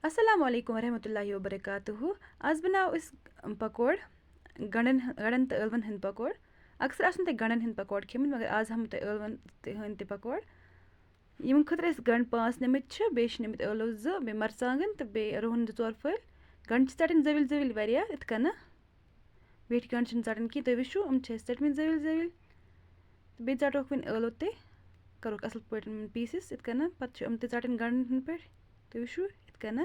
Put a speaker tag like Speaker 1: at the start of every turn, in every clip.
Speaker 1: Assalamu alaikum warahmatullahi wabarakatuh. आज बनाओ इस पकौड़ गंडन तो ٲlवन हंद पकौड़ अक्सर आसन ते गंडन हंद पकौड़ खेमत मगर आज हम ते ٲlवन हंद ते पकौड़ यम खतर इस गंड 5 निमित छ बेश निमित ٲlव 2 बे मरचांगन ते बे रोहन 2 फल गंड छ चटन जविल जविल वारिया इत कना वेट गंड छ चटन की तो विशु छ चटमिन जविल जविल बे चटोक विन ٲlव ते करोक असल पटन पीसेस इत कना पत छ ते चटन गंडन हंद पे तो विशु कना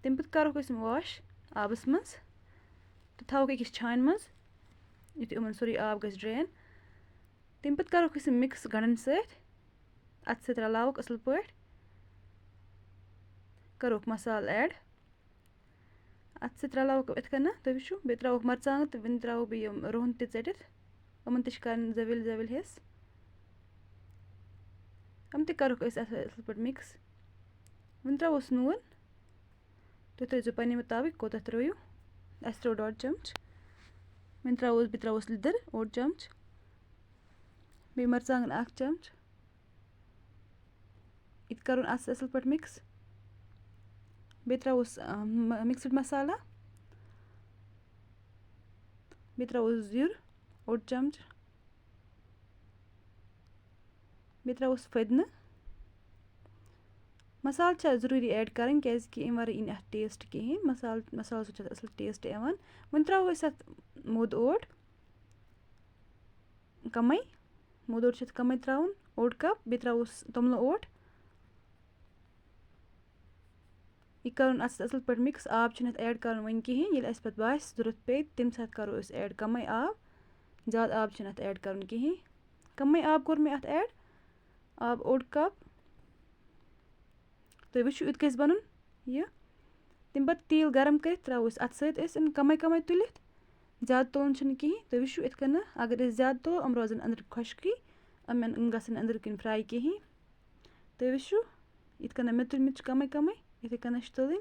Speaker 1: तम पे करो वाश आबस मज तो थो अकिस छान मज युत यमन सोरी आब गस ड्रेन तम पे करो मिक्स गंडन अत सत रलावक असल पे करोक मसाल ऐड अत सत रलावक इत कना तो वो बे त्रोक मरचांग तो वन त्रो बे रोहन तटित यमन तन जविल जविल हिस यम तरोक असल पे मिक्स वन त्रोस नून तुम थो पे मुताबिक कोता त्रो अस त्रो 1.5 चमच वन त्रोस लिदर 1 चमच बे मरचांगन 1 चमच इत कर असल पे मिक्स बे त्रोस मिक्सड मसाला बे त्रोस जीर 1 चमच बे त्रोस फदन मसाल जरूरी ऐड करें क्या वर इन अत टेस्ट कहें मसाल असल टेस्ट यहां वन त्रो अत मोद ओट कम मोद ओट कम त्राउन 1 कप बे त्रोस तोमल ओट यह कर असल पे मिक्स आब ऐड कर वन कहें ये पे बास जरूरत पे तम सात करो ऐड कम आब ज़्यादा आब अत ऐड कर कहें कम आब कोर मे अत ऐड आब 1 कप तो वो इत गस बन यह तम पे तेल गरम कर त्रो अत सत कम कम तुलित ज़्यादा तुलन कहें तो वो इत कन अगर ज़्यादा तुलो यम रोजन अंदर खुशकी यम गसन अंदर कन फ्राई कहें तो वो इत कन मे तुलमित कम कम इथे कन तुलन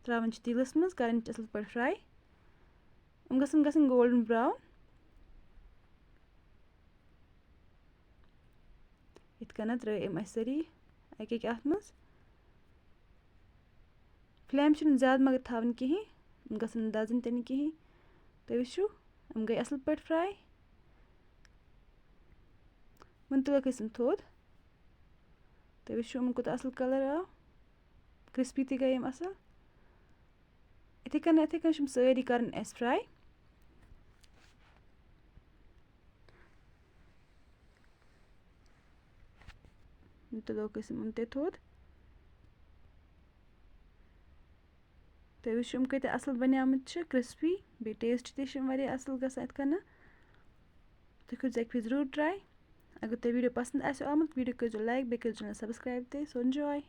Speaker 1: त्रावन तेलस मज कर असल पे फ्राई यम गसन गोल्डन ब्राउन इत कन त्र सारी अक अत मज फ्लेम ज़्यादा मगर थावन कहें गसन दजन तन कहें तो वो यम गई असल पे फ्राई वन तुलक थोद तो वो यमन कोत असल कलर आव क्रिस्पी ते गई असल इथे कन सारी कर फ्राई तुलक ते थोद तो वो कत असल बनियामत क्रिस्पी बे टेस्ट ते असल गसान इत कन तुम कर जरूर ट्राई अगर तुम वीडियो पसंद आमत वीडियो कर लाइक बे कर सब्सक्राइब ते सो एंजॉय।